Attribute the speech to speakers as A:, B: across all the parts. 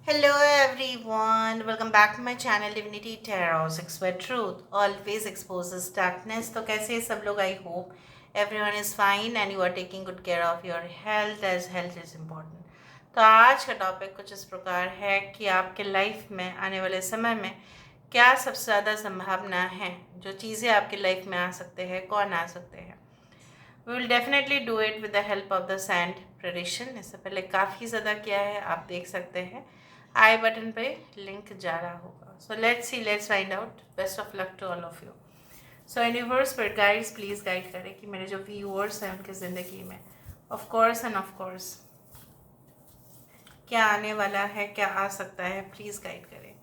A: Hello everyone, welcome back to my channel Divinity Tarot 6 where truth always exposes darkness. तो कैसे हैं सब लोग? I hope everyone is fine and you are taking good care of your health as health is important. तो आज का topic कुछ इस प्रकार है कि आपके लाइफ में आने वाले समय में क्या सबसे ज़्यादा संभावना है, जो चीज़ें आपकी लाइफ में आ सकते हैं, कौन आ सकते हैं. We will definitely do it with the help of the sand tradition. इससे पहले काफ़ी ज़्यादा किया है, आप देख सकते हैं आई बटन पे लिंक जा रहा होगा. So let's see, let's find out. Best of luck to all of you. So universe पर गाइड्स प्लीज़ गाइड करें कि मेरे जो व्यूअर्स हैं उनकी ज़िंदगी में of course and of course क्या आने वाला है, क्या आ सकता है, प्लीज़ गाइड करें.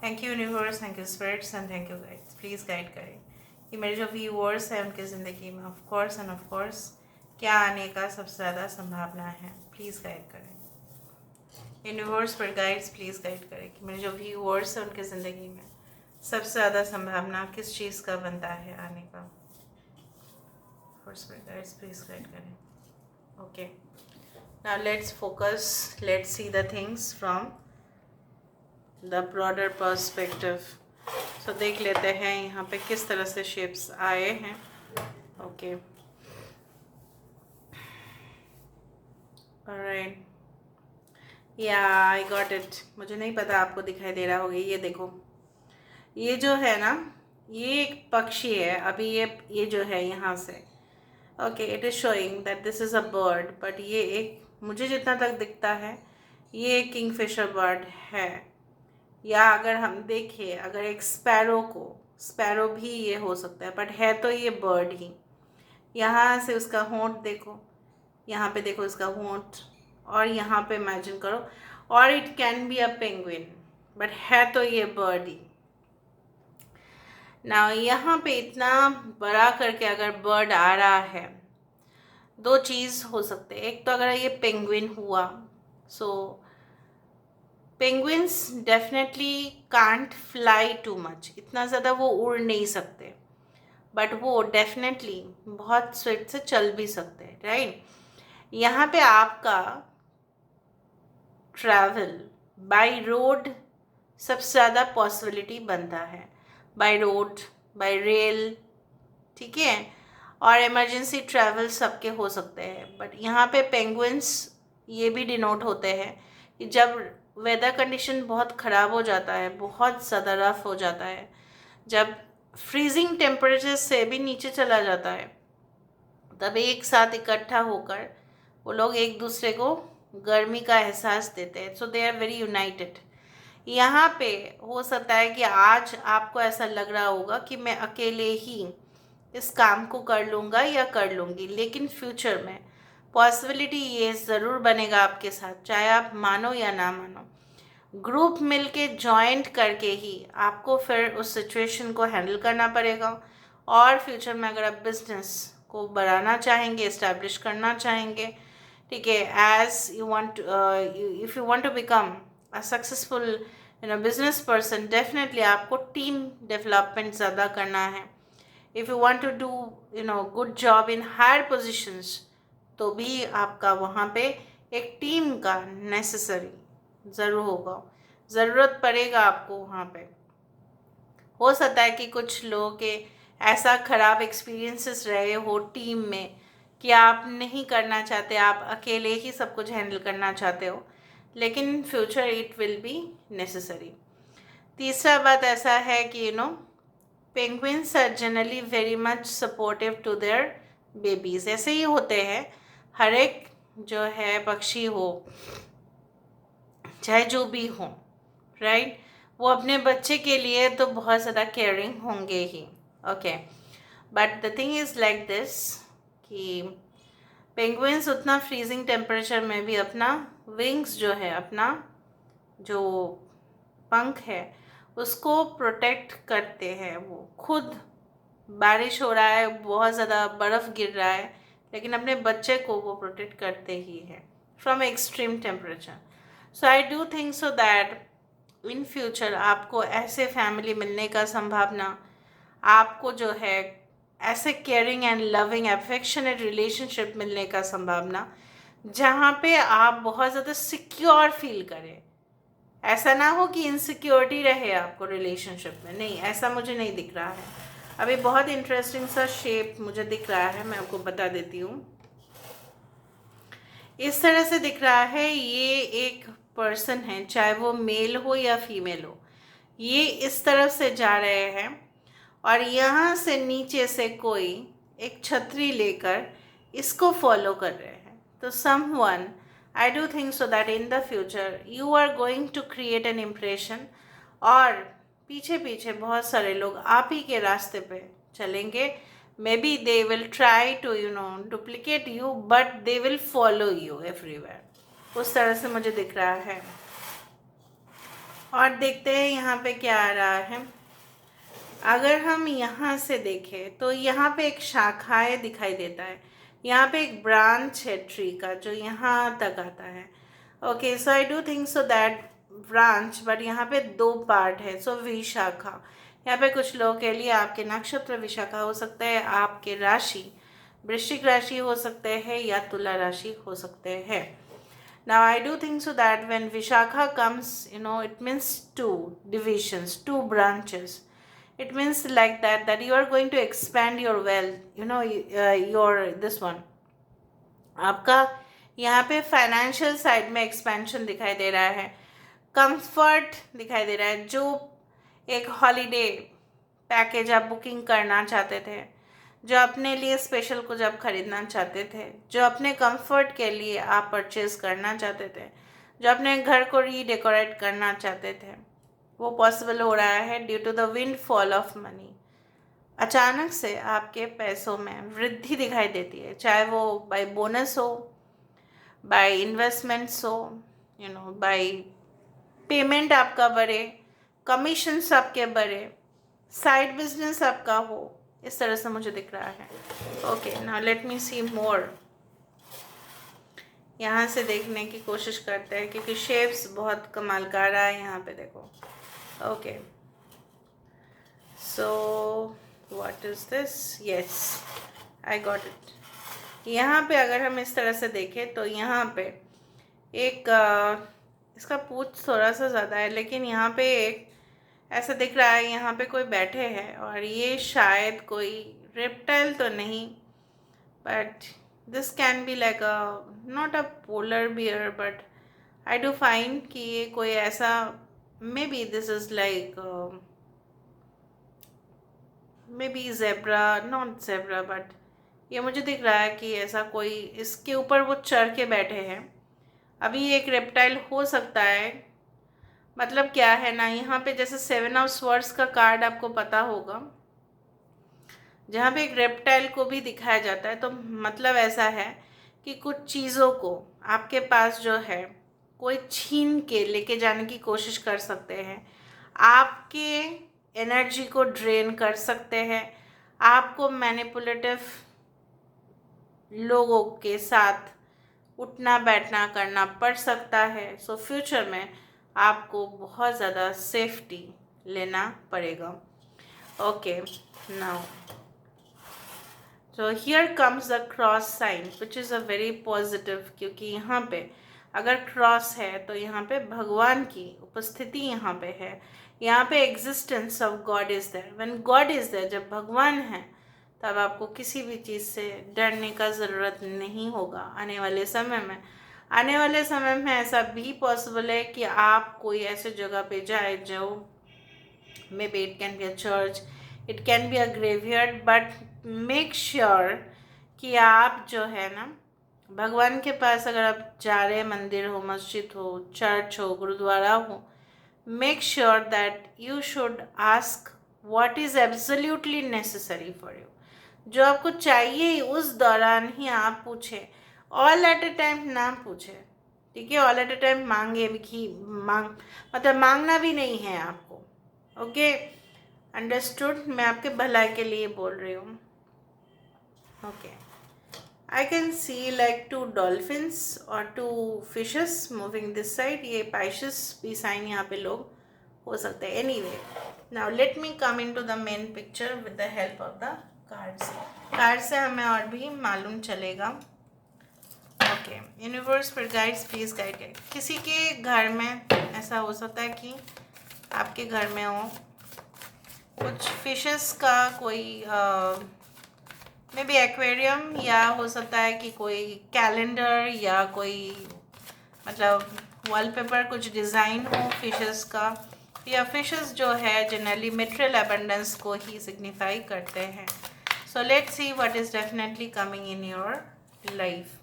A: Thank you universe, thank you spirits and thank you guides. Please guide करें कि मेरे जो व्यूअर्स हैं उनकी ज़िंदगी में of course and of course क्या आने का सबसे ज़्यादा संभावना है. प्लीज़ गाइड करें. यूनिवर्स पर गाइड्स प्लीज़ गाइड करें कि मेरे जो व्यूअर्स हैं उनकी ज़िंदगी में सबसे ज़्यादा संभावना किस चीज़ का बनता है आने का. यूनिवर्स पर गाइड्स प्लीज़ गाइड करें. Okay, now let's focus, let's see the things from the broader perspective. So देख लेते हैं यहाँ पे किस तरह से शेप्स आए हैं. ओके, ऑलराइट, या आई गॉट इट. मुझे नहीं पता आपको दिखाई दे रहा होगा. ये देखो, ये जो है ना, ये एक पक्षी है. अभी ये जो है यहाँ से, okay, it is showing that this is a bird, but ये एक, मुझे जितना तक दिखता है ये एक किंगफिशर बर्ड है. या अगर हम देखें, अगर एक स्पैरो भी ये हो सकता है, बट है तो ये बर्ड ही. यहाँ से उसका होंठ देखो, यहाँ पे देखो इसका होंठ, और यहाँ पे इमेजिन करो, और it can be a penguin, but है तो ये बर्ड ही. ना यहाँ पे इतना बड़ा करके अगर बर्ड आ रहा है, दो चीज़ हो सकते हैं. एक तो अगर ये पेंगुइन हुआ, so penguins definitely can't fly too much, इतना ज़्यादा वो उड़ नहीं सकते, बट वो डेफिनेटली बहुत स्विफ्ट से चल भी सकते हैं, राइट. यहाँ पे आपका ट्रैवल बाय रोड सबसे ज़्यादा पॉसिबिलिटी बनता है. बाय रोड, बाय रेल, ठीक है. और इमरजेंसी ट्रैवल सबके हो सकते हैं, बट यहाँ पे पेंगुइन्स ये भी डिनोट होते हैं कि जब वेदर कंडीशन बहुत ख़राब हो जाता है, बहुत ज़्यादा रफ हो जाता है, जब फ्रीजिंग टेम्परेचर से भी नीचे चला जाता है, तब एक साथ इकट्ठा होकर वो लोग एक दूसरे को गर्मी का एहसास देते हैं. सो दे आर वेरी यूनाइटेड. यहाँ पे हो सकता है कि आज आपको ऐसा लग रहा होगा कि मैं अकेले ही इस काम को कर लूँगा या कर लूँगी, लेकिन फ्यूचर में पॉसिबिलिटी ये ज़रूर बनेगा आपके साथ, चाहे आप मानो या ना मानो. ग्रुप मिलके जॉइंट करके ही आपको फिर उस सिचुएशन को हैंडल करना पड़ेगा. और फ्यूचर में अगर आप बिजनेस को बढ़ाना चाहेंगे, इस्टेब्लिश करना चाहेंगे, ठीक है, as you want, if you want to become a successful business person, definitely आपको टीम डेवलपमेंट ज़्यादा करना है. If you want to do good job in higher positions, तो भी आपका वहाँ पे एक टीम का नेसेसरी ज़रूर होगा, ज़रूरत पड़ेगा आपको वहाँ पे. हो सकता है कि कुछ लोगों के ऐसा ख़राब एक्सपीरियंसेस रहे हो टीम में कि आप नहीं करना चाहते, आप अकेले ही सब कुछ हैंडल करना चाहते हो, लेकिन future it will be necessary. तीसरा बात ऐसा है कि penguins are generally very much supportive to their babies. ऐसे ही होते हैं, हर एक जो है पक्षी हो, चाहे जो भी हो, राइट, वो अपने बच्चे के लिए तो बहुत ज़्यादा केयरिंग होंगे ही. Okay, but the thing is like this कि पेंगुइन्स उतना फ्रीजिंग टेम्परेचर में भी अपना विंग्स जो है, अपना जो पंख है, उसको प्रोटेक्ट करते हैं. वो खुद बारिश हो रहा है, बहुत ज़्यादा बर्फ़ गिर रहा है, लेकिन अपने बच्चे को वो प्रोटेक्ट करते ही हैं from extreme temperature. So I do think so that in future आपको ऐसे फैमिली मिलने का संभावना, आपको जो है ऐसे caring and loving affectionate relationship मिलने का संभावना, जहाँ पे आप बहुत ज़्यादा सिक्योर फील करें, ऐसा ना हो कि इनसिक्योरिटी रहे आपको रिलेशनशिप में, नहीं, ऐसा मुझे नहीं दिख रहा है। अभी बहुत इंटरेस्टिंग सा शेप मुझे दिख रहा है, मैं आपको बता देती हूँ। इस तरह से दिख रहा है, ये एक पर्सन है, चाहे वो मेल हो या फीमेल हो, ये इस तरफ से जा रहे हैं और यहाँ से नीचे से कोई एक छतरी लेकर इसको फॉलो कर रहे हैं। तो someone, I do think so that in the future you are going to create an impression, और पीछे पीछे बहुत सारे लोग आप ही के रास्ते पे चलेंगे। Maybe they will try to duplicate you, but they will follow you everywhere. उस तरह से मुझे दिख रहा है। और देखते हैं यहाँ पे क्या आ रहा है। अगर हम यहाँ से देखें तो यहाँ पे एक शाखाएं दिखाई देता है, यहाँ पे एक ब्रांच है ट्री का जो यहाँ तक आता है। Okay, so I do think so that branch, but यहाँ पे 2 पार्ट है। सो विशाखा, यहाँ पे कुछ लोगों के लिए आपके नक्षत्र विशाखा हो सकता है, आपके राशि वृश्चिक राशि हो सकते हैं या तुला राशि हो सकते हैं। Now I do think so that when Vishakha comes, it means 2 divisions, 2 branches. It means like that you are going to expand your wealth, your this one. आपका यहाँ पे फाइनेंशियल साइड में एक्सपेंशन दिखाई दे रहा है, कंफर्ट दिखाई दे रहा है। जो एक हॉलीडे पैकेज आप बुकिंग करना चाहते थे, जो अपने लिए स्पेशल कुछ आप खरीदना चाहते थे, जो अपने कंफर्ट के लिए आप परचेज करना चाहते थे, जो अपने घर को रीडेकोरेट करना चाहते थे, वो पॉसिबल हो रहा है due to the windfall of money. अचानक से आपके पैसों में वृद्धि दिखाई देती है, चाहे वो बाय बोनस हो, बाय इन्वेस्टमेंट्स हो, बाय पेमेंट आपका बढ़े, कमीशंस आपके बढ़े, साइड बिजनेस आपका हो, इस तरह से मुझे दिख रहा है। ओके, नाउ लेट मी सी मोर। यहाँ से देखने की कोशिश करते हैं क्योंकि शेप्स बहुत कमाल का रहा है यहाँ पे, देखो। Okay, so what is this? Yes, I got it. यहाँ पे अगर हम इस तरह से देखें तो यहाँ पे एक इसका पूंछ थोड़ा सा ज़्यादा है, लेकिन यहाँ पे एक ऐसा दिख रहा है, यहाँ पे कोई बैठे हैं और ये शायद कोई रेप्टाइल तो नहीं, but this can be like not a polar bear, but I do find कि ये कोई ऐसा, may be this is like may be zebra, not zebra, but ये मुझे दिख रहा है कि ऐसा कोई इसके ऊपर वो चढ़ के बैठे हैं। अभी एक रेप्टाइल हो सकता है। मतलब क्या है ना, यहाँ पे जैसे 7 ऑफ स्वर्ड्स का कार्ड आपको पता होगा, जहाँ पे एक रेप्टाइल को भी दिखाया जाता है, तो मतलब ऐसा है कि कुछ चीज़ों को आपके पास जो है कोई छीन के लेके जाने की कोशिश कर सकते हैं, आपके एनर्जी को ड्रेन कर सकते हैं, आपको मैनिपुलेटिव लोगों के साथ उठना बैठना करना पड़ सकता है। सो फ्यूचर में आपको बहुत ज़्यादा सेफ्टी लेना पड़ेगा। Okay, now so here comes the cross sign which is a very positive, क्योंकि यहाँ पे अगर क्रॉस है तो यहाँ पे भगवान की उपस्थिति यहाँ पे है, यहाँ पे existence of God is there. When God is there, जब भगवान है, तब आपको किसी भी चीज़ से डरने का ज़रूरत नहीं होगा आने वाले समय में। आने वाले समय में ऐसा भी पॉसिबल है कि आप कोई ऐसे जगह पे जाए जो may be it can be a church, it can be a graveyard, but make sure कि आप जो है ना भगवान के पास अगर आप जा रहे हैं, मंदिर हो, मस्जिद हो, चर्च हो, गुरुद्वारा हो, make sure that you should ask what is absolutely necessary for you. जो आपको चाहिए उस दौरान ही आप पूछें, ऑल एट अ टाइम ना पूछें, ठीक है? ऑल एट अ टाइम मांगे भी मतलब मांगना भी नहीं है आपको। Okay, understood? मैं आपके भलाई के लिए बोल रही हूँ। Okay, I can see like 2 dolphins और 2 फिशेस मूविंग दिस साइड। ये पाइशस भी साइन यहाँ पे लोग हो सकते हैं। Anyway, now let me come in to the main picture with the help of the card से हमें और भी मालूम चलेगा। ओके, यूनिवर्स पर गाइड्स प्लीज गाइड। किसी के घर में ऐसा हो सकता है कि आपके घर में हो कुछ फिशेस का कोई मे बी एक्वेरियम, या हो सकता है कि कोई कैलेंडर या कोई मतलब वॉलपेपर कुछ डिज़ाइन हो फिशेस का, या फिशेस जो है जनरली मटेरियल अबंडेंस को ही सिग्निफाई करते हैं. So let's see what is definitely coming in your life.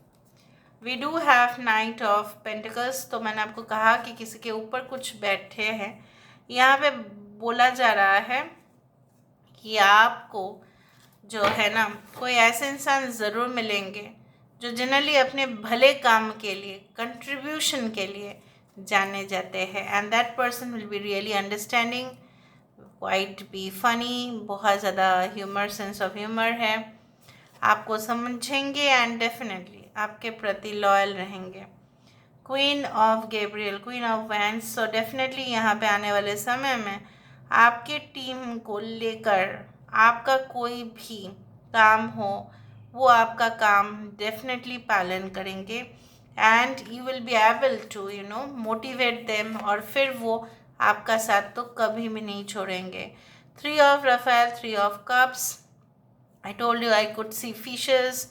A: We do have knight of pentacles. तो मैंने आपको कहा कि किसी के ऊपर कुछ बैठे हैं. यहाँ पे बोला जा रहा है कि आपको जो है ना कोई ऐसे इंसान ज़रूर मिलेंगे जो जनरली अपने भले काम के लिए, कंट्रीब्यूशन के लिए जाने जाते हैं. And that person will be really understanding, quite be funny, बहुत ज़्यादा ह्यूमर, सेंस ऑफ ह्यूमर है, आपको समझेंगे एंड डेफिनेटली आपके प्रति लॉयल रहेंगे. Queen of Gabriel, queen of wands. So definitely यहाँ पे आने वाले समय में आपके टीम को लेकर आपका कोई भी काम हो वो आपका काम डेफिनेटली पालन करेंगे. And you will be able to motivate them, और फिर वो आपका साथ तो कभी भी नहीं छोड़ेंगे. 3 of raffle, 3 of cups. I told you I could see fishes.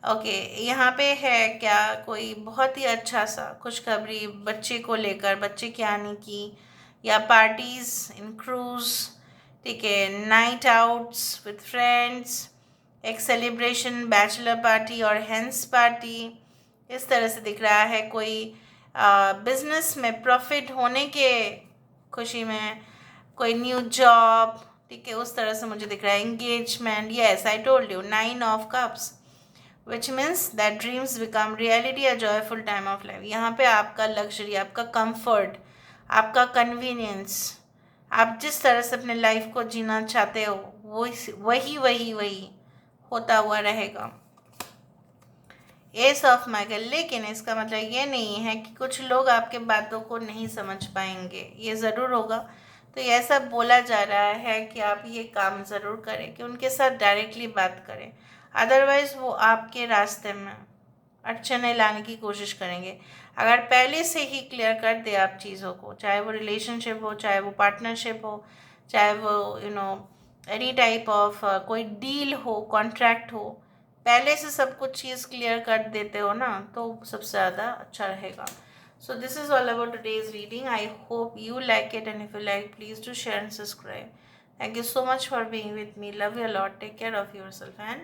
A: Okay, यहाँ पे है क्या कोई बहुत ही अच्छा सा खुशखबरी बच्चे को लेकर, बच्चे के आने की, या पार्टीज इन क्रूज, ठीक है, नाइट आउट्स विथ फ्रेंड्स, एक सेलिब्रेशन, बैचलर पार्टी और हेंस पार्टी. इस तरह से दिख रहा है. कोई बिजनेस में प्रॉफिट होने के खुशी में, कोई न्यू जॉब, ठीक है, उस तरह से मुझे दिख रहा है. Engagement, yes I told you 9 of cups, which means that dreams become reality, a joyful time of life. यहाँ पे आपका लग्जरी, आपका कंफर्ट, आपका कन्वीनियंस, आप जिस तरह से अपने लाइफ को जीना चाहते हो वही वही वही होता हुआ रहेगा. S of Michael. लेकिन इसका मतलब ये नहीं है कि कुछ लोग आपके बातों को नहीं समझ पाएंगे, ये ज़रूर होगा. तो ये ऐसा बोला जा रहा है कि आप ये काम ज़रूर करें कि उनके साथ डायरेक्टली बात करें, अदरवाइज़ वो आपके रास्ते में अड़चने लाने की कोशिश करेंगे. अगर पहले से ही क्लियर कर दे आप चीज़ों को, चाहे वो रिलेशनशिप हो, चाहे वो पार्टनरशिप हो, चाहे वो एनी टाइप ऑफ कोई डील हो, कॉन्ट्रैक्ट हो, पहले से सब कुछ चीज़ क्लियर कर देते हो ना, तो सबसे ज़्यादा अच्छा रहेगा. So this is all about today's reading. I hope you like it, and if you like, please do share and subscribe. Thank you so much for being with me. Love you a lot. Take care of yourself and